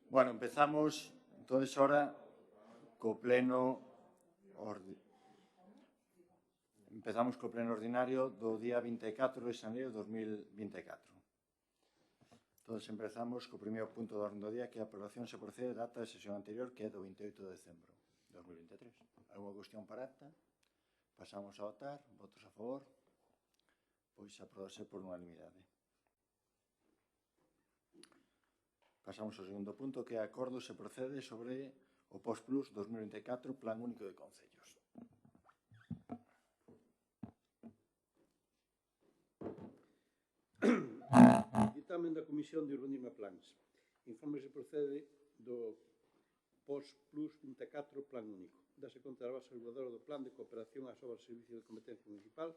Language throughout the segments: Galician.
Bueno, empezamos, entonces, ahora co pleno ordinario do día 24 de xaneiro de 2024. Entonces, empezamos co primeiro punto do orden do día, que é a aprobación se procede da acta de sesión anterior, que é do 28 de decembro de 2023. Alguna cuestión para acta? Pasamos a votar. Votos a favor? Pois aprobase por unanimidade. Pasamos ao segundo punto, que é acordo se procede sobre o POSPLUS 2024, Plan Único de Concellos. Dictamen da Comisión de Urbanismo e Plans. Informe se procede do POSPLUS 24, Plan Único. Dase conta da base reguladora do Plan de Cooperación ás obras de servicio de competencia municipal.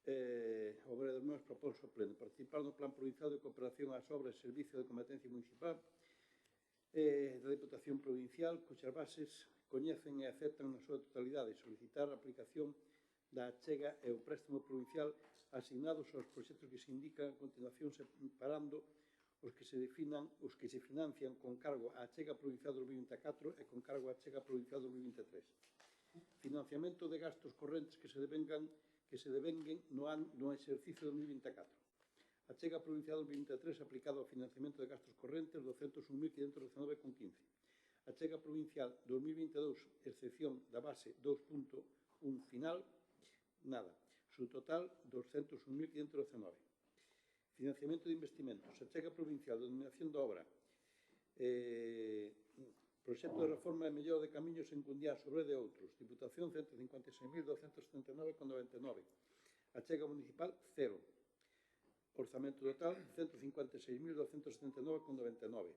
O vereador Mos propón ao Pleno participar no Plan Provincial de Cooperación ás obras de servicio de competencia municipal da Diputación Provincial, cuxas bases coñecen e aceptan na súa totalidade, solicitar a aplicación da achega e o préstamo provincial asignados aos proxectos que se indican a continuación, separando os que se financian con cargo á achega provincial do 2024 e con cargo á achega provincial do 2023. Financiamento de gastos correntes que se devenguen no exercicio 2024. Achega provincial do 2023 aplicado ao financiamento de gastos correntes 201.519,15. Achega provincial 2022, excepción da base 2.1 final, nada. Su total, 201.519. Financiamento de investimentos. Achega provincial, denominación da obra. Proxecto de reforma e mellora de camiños en Cundiá, sobre de outros. Diputación, 156.279,99. Achega municipal, 0. Orzamento total, 156.279,99.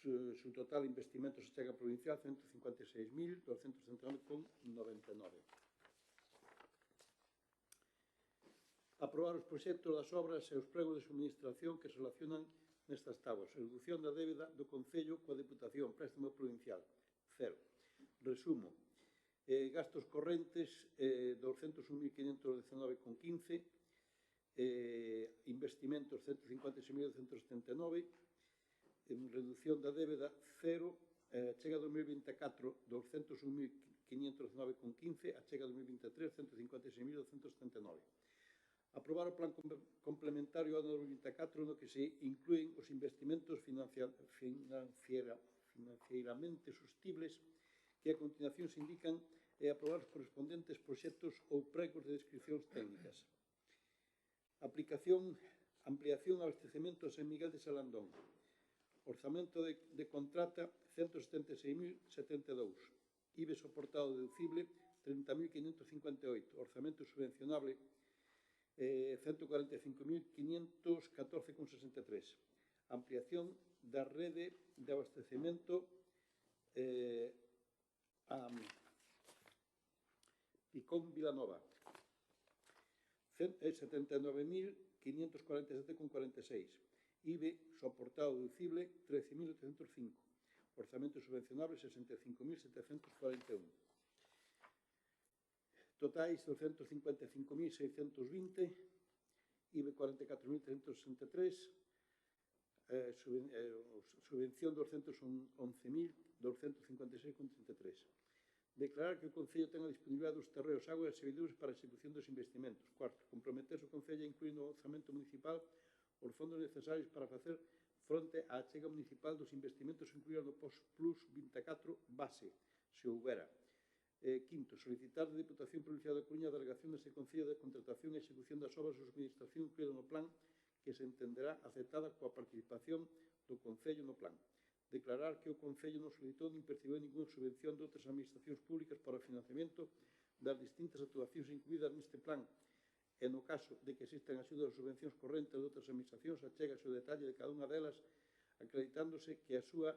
Su total investimentos achega provincial, 156.279,99. Aprobar os proxectos das obras e os pregos de suministración que se relacionan nestas táboas. Reducción da débeda do Concello coa Diputación, préstamo provincial, 0. Resumo. Gastos correntes, 201.519,15. Investimentos, 156.279. Reducción da débeda, 0. Achega 2024, 201.509,15. Achega 2023, 156.279. Aprobar o plan complementario ano 2024 no que se incluen os investimentos financieiramente sostibles que a continuación se indican e aprobar os correspondentes proxectos ou pregos de descripcións técnicas. Ampliación e abastecemento a San Miguel de Salandón. Orzamento de contrata 176.072. IBE soportado deducible 30.558. Orzamento subvencionable 145.514,63. Ampliación da rede de abastecemento a Picón Vilanova. 79.547,46. IBE soportado deducible 13.805. Orzamento subvencionable 65.741. Totais 255.620, IBE 44.363, subvención 211.256,33. Declarar que o Concello ten a disponibilidade dos terreos, augas e serviduros para a execución dos investimentos. Cuarto, comprometerse o Concello a incluir no orzamento municipal os fondos necesarios para facer fronte á achega municipal dos investimentos incluídos no POSPLUS 24 base, se houbera. Quinto, solicitar da Diputación Provincial da Coruña a delegación deste Concello de contratación e execución das obras de subministración incluída no plan que se entenderá aceptada coa participación do Concello no plan. Declarar que o Concello non solicitou nin percibiu ninguna subvención de outras administracións públicas para o financiamento das distintas actuacións incluídas neste plan e no caso de que existan axudas ou subvencións correntes de outras administracións, achégase o detalle de cada unha delas acreditándose que a súa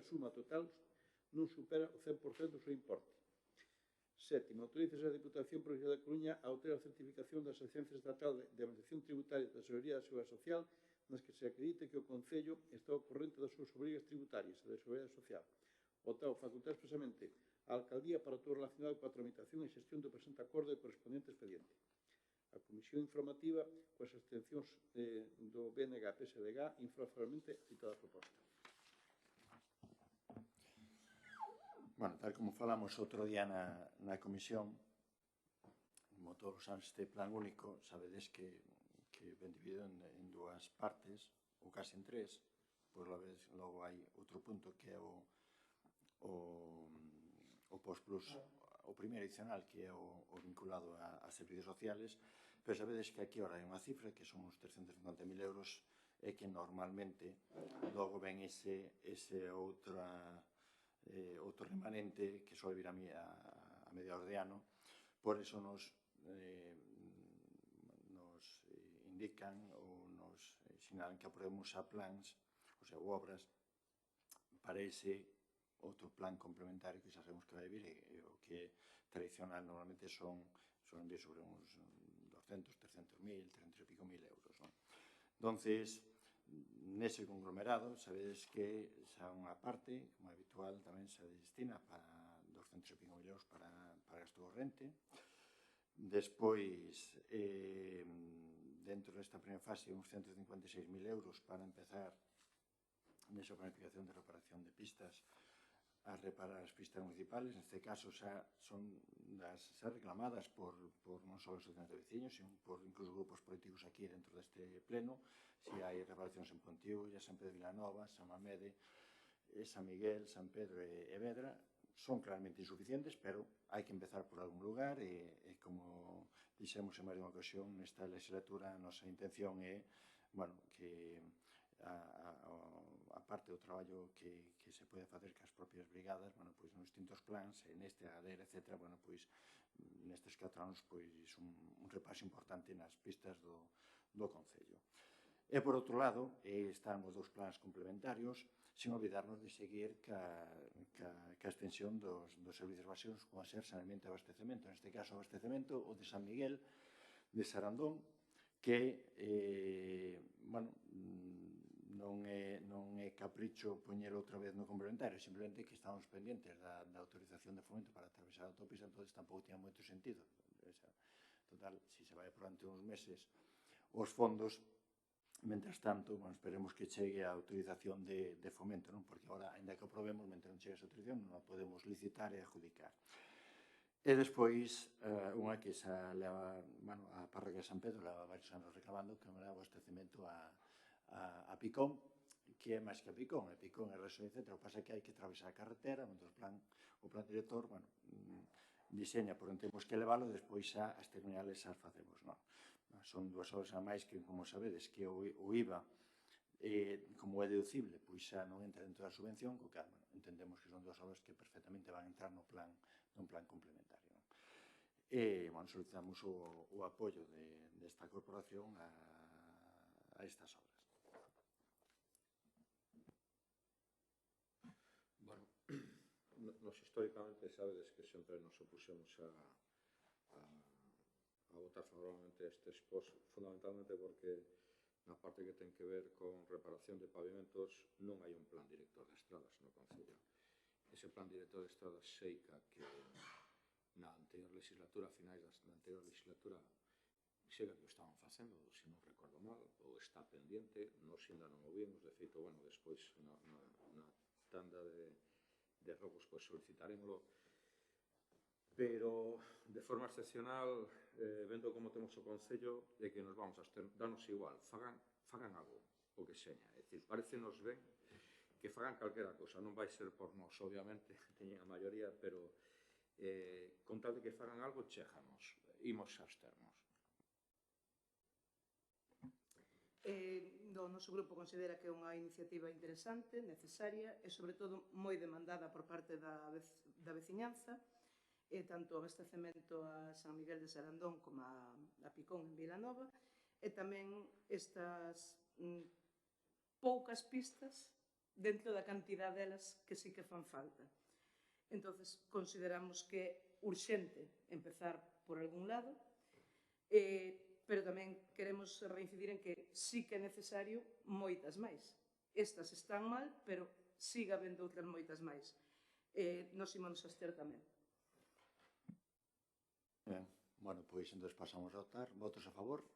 suma total non supera o 100% do seu importe. Sétimo, autorícese a Diputación Provincial da Coruña a obter a certificación da Agencia Estatal de Administración Tributaria da Seguridade da Seguridade Social nas que se acredite que o Concello está ao corrente das súas obrigas tributarias e da Seguridade Social. Outro, facultar expresamente a Alcaldía para todo relacionado coa tramitación e xestión do presente acordo e correspondente expediente. A Comisión sesión informativa coas abstencións do BNG e PSDG, infraformalmente citada a proposta. Bueno, tal como falamos outro día na comisión, como todos os anos este plan único, sabedes que ven dividido en dúas partes, ou casi en tres, pois logo hai outro punto que é o post-plus, o primeiro adicional, que é o vinculado a servicios sociales, pero sabedes que aquí ahora hai unha cifra que son uns 350.000 euros e que normalmente logo ven ese outro remanente que só vir a mediados de ano. Por eso nos indican ou nos sinalan que aprobemos a plans, ou sea, obras, para ese outro plan complementario que xa sabemos que vai vir e o que tradicional normalmente son de sobre uns 200, 300.000, 300 e pico mil euros, non? Entonces, nese conglomerado, sabedes que xa unha parte, como é habitual, tamén se destina para 200 e pico mil euros para gasto corrente. Despois, dentro desta primeira fase, uns 156.000 euros para empezar nesa planificación de reparación de pistas a reparar as pistas municipales. Neste caso xa son xa reclamadas por non só os asociacións de veciños, sino por incluso grupos políticos aquí dentro deste pleno. Si hai reparacións en Pontiulla, San Pedro de Vilanova, San Mamede, San Miguel, San Pedro e Vedra, son claramente insuficientes, pero hai que empezar por algún lugar e como dixemos en máis de unha ocasión, nesta legislatura a nosa intención é, bueno, que a parte do traballo que se pode facer cas propias brigadas, bueno, pois nos distintos plans, neste ADER, etc., bueno, pois nestes 4 anos, pois un repaso importante nas pistas do Concello. E, por outro lado, están os dous plans complementarios, sin olvidarnos de seguir ca extensión dos servicios básicos, como a ser saneamento e abastecemento. Neste caso, abastecemento, o de San Miguel, de Sarandón, que, bueno, non é capricho poñer outra vez no complementario, simplemente que estamos pendientes da autorización de fomento para atravesar a autopista, entón tampouco tiña moito sentido. Total, se vai durante uns meses os fondos, mentras tanto, bueno, esperemos que chegue a autorización de fomento, non? Porque agora, ainda que aprobemos, mentre non chegue esa autorización, non a podemos licitar e adjudicar. E despois, unha que xa leva, bueno, a parroquia de San Pedro leva varios anos reclamando, que é o abastecemento a Picón, que é máis que a Picón, é Reso, etc. O que pasa é que hai que atravesar a carretera, o plan director, bueno, diseña por onde temos que leválo e despois xa as terminales as facemos, non? Son 2 horas a máis que, como sabedes, que o IVA, como é deducible, pois xa non entra dentro da subvención, co que, entendemos que son 2 horas que perfectamente van entrar nun plan complementario. E, bueno, solicitamos o apoio desta corporación a estas obras. Nos históricamente sabedes que sempre nos opuxemos a votar favorablemente estes POS, fundamentalmente porque na parte que ten que ver con reparación de pavimentos non hai un plan director de estradas no Concello. Ese plan director de estradas seica que na anterior legislatura, a finais da anterior legislatura, seica que o estaban facendo, se non recordo mal, ou está pendiente, nos ainda non o vimos, de feito, bueno, despois na tanda de robos, pois solicitarémoslo, pero de forma excepcional, vendo como temos o Concello, de que nos vamos a danos igual, fagan algo, o que seña, é dicir, parecenos ben que fagan calquera cosa, non vai ser por nós, obviamente, teñen a maioría, pero con tal de que fagan algo, chéganos, imos a externos. O noso grupo considera que é unha iniciativa interesante, necesaria e, sobre todo, moi demandada por parte da veciñanza, tanto o abastecemento a San Miguel de Sarandón como a Picón en Vilanova, e tamén estas poucas pistas dentro da cantidad delas que sí que fan falta. Entón, consideramos que é urxente empezar por algún lado, pero tamén queremos reincidir en que sí que é necesario moitas máis. Estas están mal, pero siga habendo outras moitas máis. Nos ímonos a abster tamén. Ben, Bueno, pois entón pasamos a votar. Votos a favor?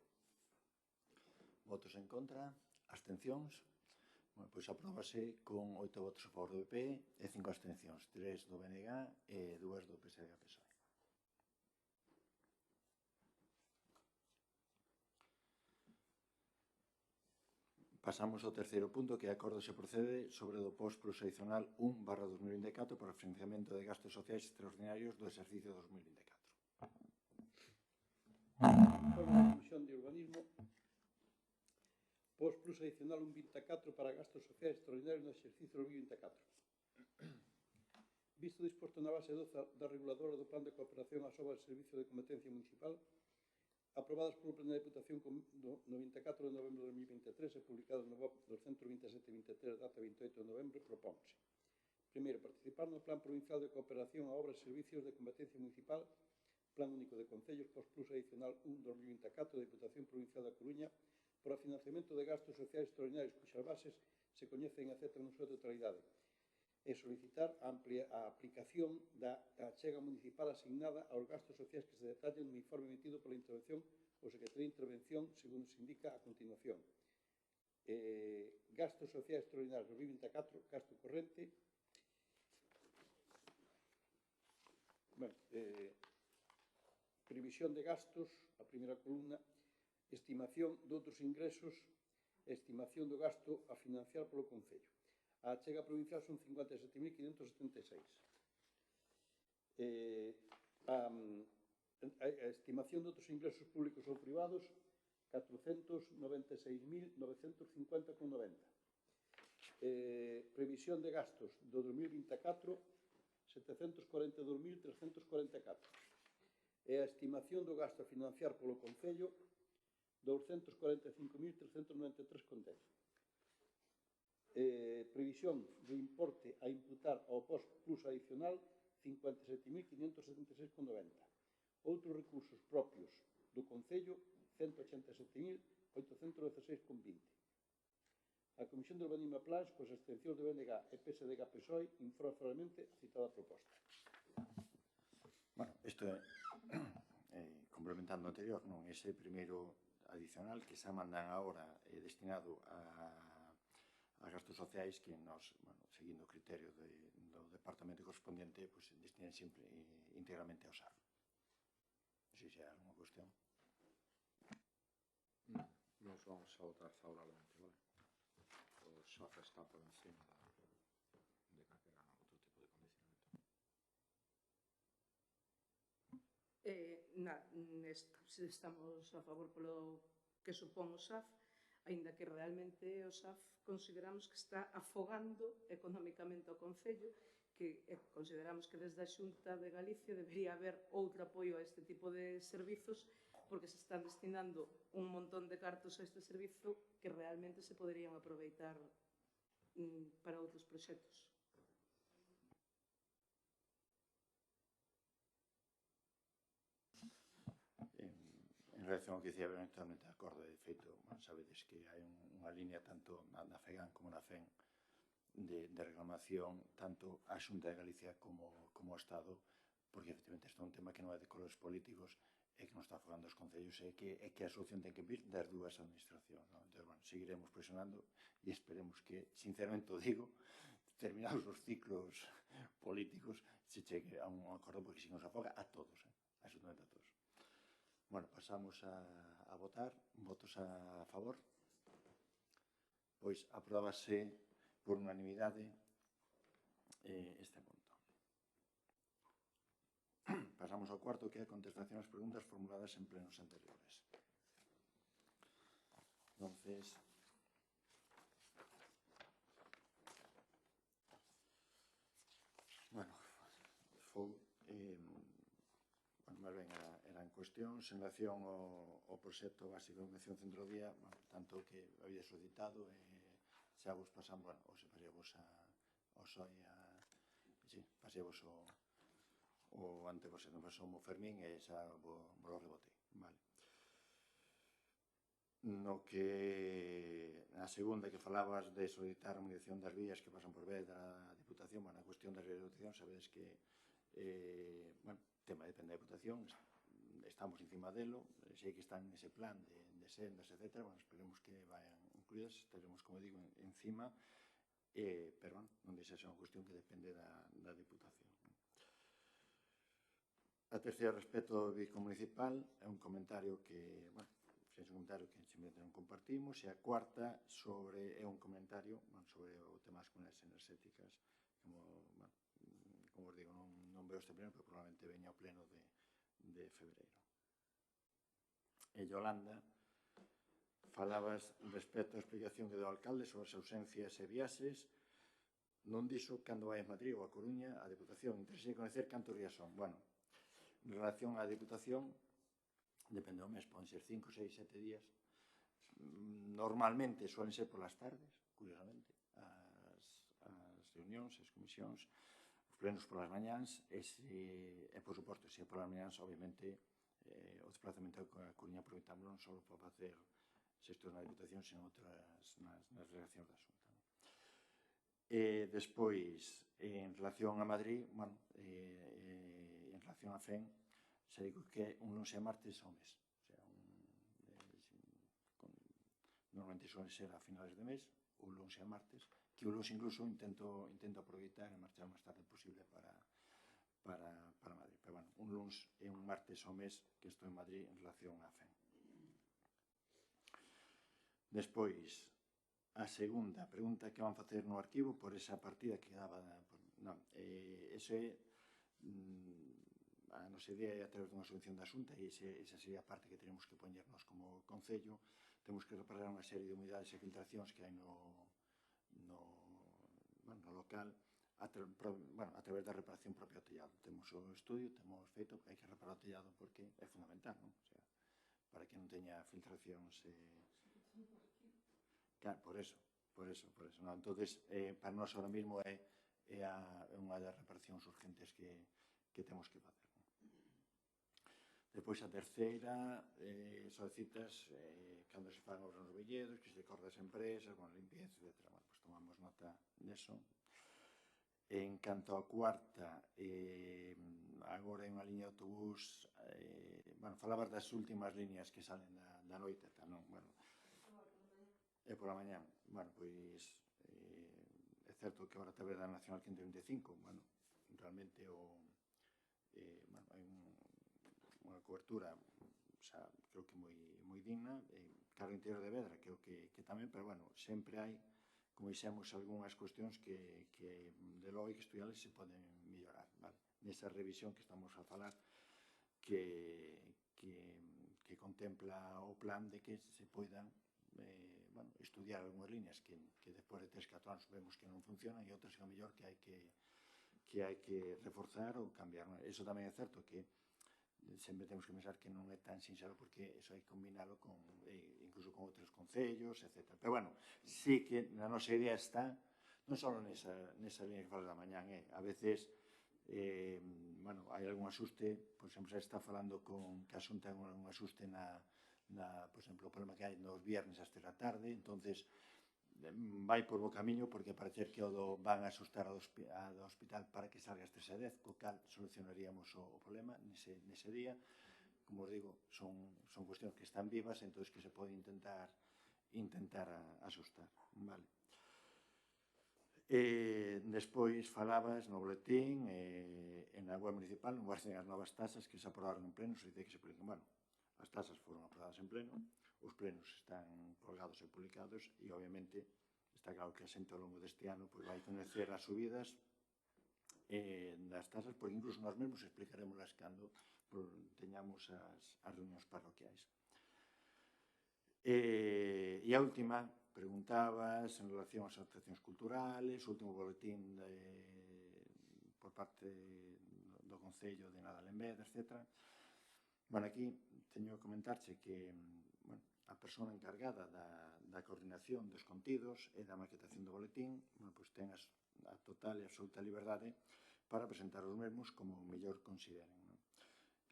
Votos en contra? Abstencións? Bueno, pois apróbase con 8 votos a favor do PP e 5 abstencións, 3 do BNG e 2 do PSDG-PSOE. Pasamos ao terceiro punto, que é acordo se procede sobre o post proxeccional 1/2024 para o financiamento de gastos sociais extraordinarios do exercicio 2024. Informe da Comisión de Urbanismo, post plus adicional 1.24 para gastos sociais extraordinarios no exercicio 2024. Visto disposto na base 12 da reguladora do Plan de Cooperación ás obras de servicio de competencia municipal, aprobadas polo Pleno da Diputación no 24 de novembro de 2023 e publicadas no BOP 227-23, data 28 de novembro, propónse. Primeiro, participar no Plan Provincial de Cooperación a obras e servicios de competencia municipal, Plan Único de Concellos, post plus adicional 1/2024 da Diputación Provincial da Coruña, para o financiamento de gastos sociais extraordinarios cuxas bases se coñecen e aceptan na súa totalidade, e solicitar a aplicación da achega municipal asignada aos gastos sociais que se detallen no informe emitido pola intervención ou Secretaría de Intervención, segundo se indica a continuación. Gastos sociais extraordinarios 2024, gasto corrente. Bueno, previsión de gastos, a primeira columna, estimación de outros ingresos, estimación do gasto a financiar polo Concello. A achega provincial son 57.576. A estimación de outros ingresos públicos ou privados, 496.950,90. Previsión de gastos do 2024, 742.344. E a estimación do gasto a financiar polo Concello, 245.393,10. Previsión do importe a imputar ao post plus adicional 57.576,90. Outros recursos propios do Concello 187.816,20. A Comisión de Urbanismo e Plans, coas extensións de BNG e PSDG-PSOE, informa favorablemente a citada proposta. Bueno, isto é complementando o anterior, non? Ese primeiro adicional que xa mandan agora destinado a gastos sociais que nos, bueno, seguindo o criterio do departamento correspondiente, pues, destinen íntegramente ao SAF. Non sei se hai alguna cuestión. Nos vamos a votar favorablemente, vale? O SAF está por encima de calquera outro tipo de condicionamento. Estamos a favor polo que supón o SAF, aínda que realmente o SAF consideramos que está afogando económicamente o Concello, que consideramos que desde a Xunta de Galicia debería haber outro apoio a este tipo de servizos, porque se están destinando un montón de cartos a este servizo que realmente se poderían aproveitar para outros proxectos. En relación ao que dicía, totalmente de acordo. De feito, bueno, sabedes que hai unha línea tanto na FEGAN como na FEN de reclamación tanto a Xunta de Galicia como o Estado, porque efectivamente este é un tema que non é de colores políticos e que non está afogando os concellos e que a solución ten que vir das dúas administracións, non? Entón, bueno, seguiremos presionando e esperemos que, sinceramente o digo, terminados os ciclos políticos, se chegue a un acordo, porque si nos afoga a todos, absolutamente a todos. Bueno, pasamos a votar. Votos a favor? Pois apróbase por unanimidade este punto. Pasamos ao cuarto, que é a contestación ás preguntas formuladas en plenos anteriores. Entonces, bueno, máis ben eran cuestións en relación ao proxecto básico de educación centrodía, bueno, tanto que había solicitado xa vos pasamos, bueno, ou se pasemos ao SOI, pasemos o anteproxecto, pasamos o Fermín e xa vos rebotei, vale. No que a segunda que falabas de solicitar a remediación das vías que pasan por vez da Diputación, bueno, a cuestión da rehabilitación, sabedes que, bueno, tema depende da Diputación, estamos encima delo, sei que están nese plan de sendas, etc. Bueno, esperemos que vayan incluídas, estaremos, como digo, encima, pero non deixa ser unha cuestión que depende da Diputación. A terceira, respecto ao bico municipal, é un comentario que, bueno, é un comentario que simplemente non compartimos, e a cuarta é un comentario sobre o tema das comunidades enerxéticas, como os digo, non veo este pleno, pero probablemente veña ao pleno de febreiro. E Yolanda, falabas respecto á explicación que deu o alcalde sobre as ausencias e viaxes, non dixo cando vai a Madrid ou a Coruña a Diputación. Interese conocer cantos días son. Bueno, en relación á Diputación, depende do mes, poden ser 5, 6, 7 días. Normalmente suelen ser polas tardes, curiosamente, as reunións, as comisións, os plenos polas mañáns, e, por suposto, se é polas mañáns, obviamente, o desplazamento a Coruña aproveitámoslo non só para facer xestos na Diputación, senón nas delegacións da Xunta. Despois, en relación a Madrid, bueno, en relación a FEN, xa digo que un lunes e martes ao mes. Normalmente suele ser a finales de mes, o lunes e a martes, que o lunes incluso intento aproveitar e marchar o máis tarde posible para Madrid. Pero, bueno, un lunes e un martes ao mes que estou en Madrid en relación a FEN. Despois, a segunda pregunta que van facer no arquivo por esa partida que daba... Non, eso é... A nosa idea é a través dunha subvención da Xunta, e esa sería a parte que tenemos que poñernos como Concello. Temos que reparar unha serie de humidades e filtracións que hai no local a través da reparación propia ao tellado. Temos o estudio, temos feito, hai que reparar o tellado porque é fundamental, non? O sea, para que non teña filtracións. Claro, por eso. Non? Entonces, para nós ahora mismo é unha das reparacións urgentes que temos que facer. Depois, a terceira, solicitas cando se fan obras nos velledos, que se decorre das empresas, limpieza, etc. Bueno, pues tomamos nota deso. En canto a cuarta, agora hai unha liña de autobús, falabas das últimas líneas que salen da noite, non? Bueno, e pola mañá, bueno, pois é certo que agora a tabela nacional 125, bueno, realmente hai unha cobertura, xa, creo que moi digna, carro interior de Vedra, creo que tamén, pero, bueno, sempre hai, como dixemos, algunhas cuestións que de logo hai que estudiarles se poden mellorar, vale? Nesa revisión que estamos a falar, que contempla o plan de que se poidan estudiar algunhas líneas que despois de 3-4 anos vemos que non funcionan, e outras que a mellor que hai que reforzar ou cambiar. Eso tamén é certo que sempre temos que pensar que non é tan sinxelo, porque eso hai que combinalo incluso con outros concellos, etc. Pero, bueno, sí que na nosa idea está, non só nesa línea que falas da mañán, a veces hai algún asuste, por exemplo, se está falando que a Xunta ten un asuste por exemplo, o problema que hai nos viernes ás 3 da tarde, entonces vai por bo camiño, porque parece que van a asustar ao hospital para que salga ás 3:10, co cal solucionaríamos o problema nese día. Como os digo, son cuestións que están vivas, entón que se pode intentar asustar, vale? Despois falabas no boletín e na web municipal, non guarden as novas tasas que se aprobaron en pleno, se dice que se publican. Bueno, as tasas foron aprobadas en pleno, os plenos están colgados e publicados, e obviamente está claro que a xente ao longo deste ano vai coñecer as subidas das tasas, porque incluso nós mesmos explicaremoslas cando teñamos as reunións parroquiais. E a última, preguntabas en relación ás asociacións culturales, o último boletín por parte do Concello de Nadal en Vedra, etc. Bueno, aquí teño que comentarche que a persona encargada da coordinación dos contidos e da maquetación do boletín ten a total e absoluta liberdade para presentar os mesmos como mellor consideren,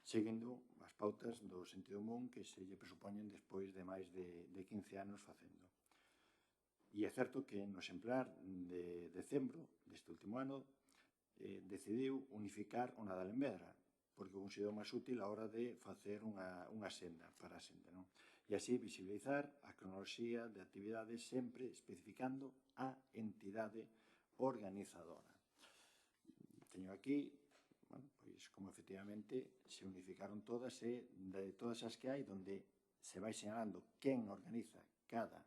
seguindo as pautas do sentido común que se lle presupoñen despois de máis de 15 anos facendo. E é certo que no exemplar de decembro deste último ano decidiu unificar o Nadal en Vedra, porque o considero máis útil a hora de facer unha senda para a xente, non? E así visibilizar a cronoloxía de actividades sempre especificando a entidade organizadora. Teño aquí, bueno, pois como efectivamente se unificaron todas e de todas as que hai, donde se vai señalando quen organiza cada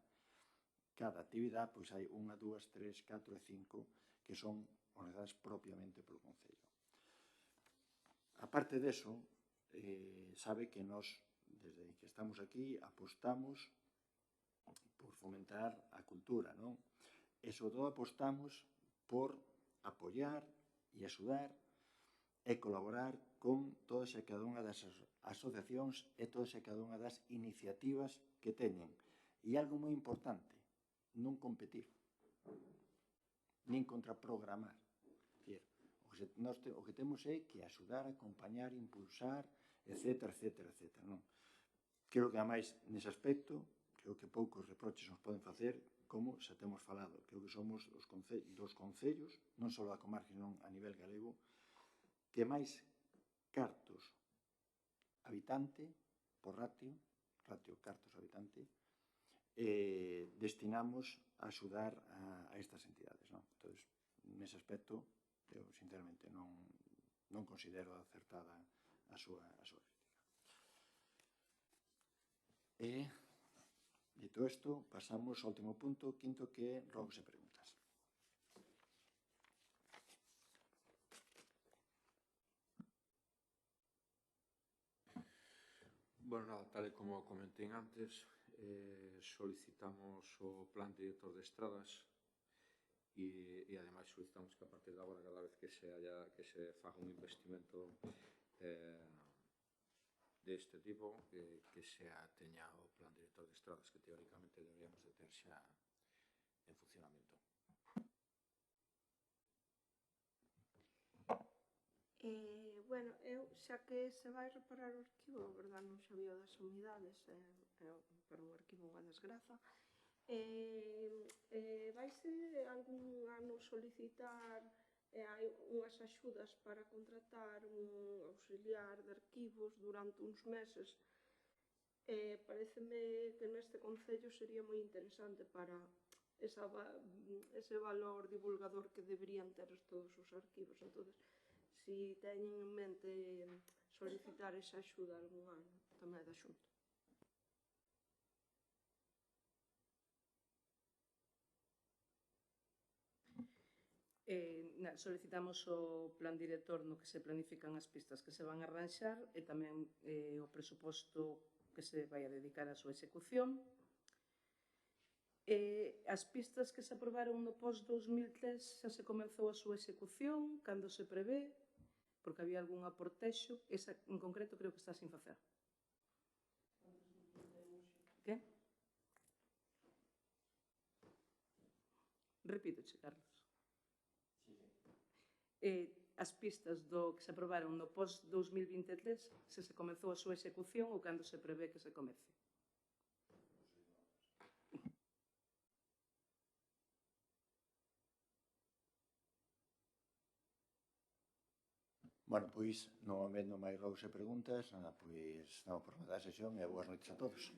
actividade, pois hai 1, 2, 3, 4 e 5 que son organizadas propiamente polo Concello. A parte deso, sabe que nós, desde que estamos aquí, apostamos por fomentar a cultura, non? E, sobre todo, apostamos por apoiar e axudar e colaborar con todas e cada unha das asociacións e todas e cada unha das iniciativas que teñen. E algo moi importante, non competir, nin contraprogramar. O que temos é que axudar, acompañar, impulsar, etc. Non? Creo que, ademais, nese aspecto, creo que poucos reproches nos poden facer, como xa temos falado. Creo que somos dos concellos, non só da comarca, senón a nivel galego, que máis cartos habitante, por ratio cartos habitante, destinamos a axudar a estas entidades. Entón, nese aspecto, eu, sinceramente, non considero acertada a súa crítica. E, dito isto, pasamos ao último punto, quinto, que é rogos e preguntas. Bueno, nada, tal e como comentei antes, solicitamos o plan director de estradas e ademais solicitamos que a partir de agora, cada vez que se faga un investimento deste tipo, que se teña o plan director de estradas, que teóricamente deberíamos de ter xa en funcionamento. Bueno, eu, xa que se vai reparar o arquivo, a verdad non sabía das unidades, pero o arquivo é unha desgraza, vaise algún ano solicitar hai unhas axudas para contratar un auxiliar de arquivos durante uns meses. Pareceme que neste concello sería moi interesante para ese valor divulgador que deberían ter todos os arquivos. Entón, si teñen en mente solicitar esa axuda algún ano, tamén da Xunta. Solicitamos o plan director no que se planifican as pistas que se van a arranxar e tamén o presuposto que se vai a dedicar á súa execución. As pistas que se aprobaron no post-2003 xa se comenzou a súa execución, cando se prevé, porque había algún aportexo, esa en concreto creo que está sin facer. Que? Repítoche, Carlos. As pistas do que se aprobaron no post-2023 se comezou a súa execución ou cando se prevé que se comece? Bueno, pois, non habendo máis rogos e preguntas, nada, pois, damos por rematada a sesión e boas noites a todos.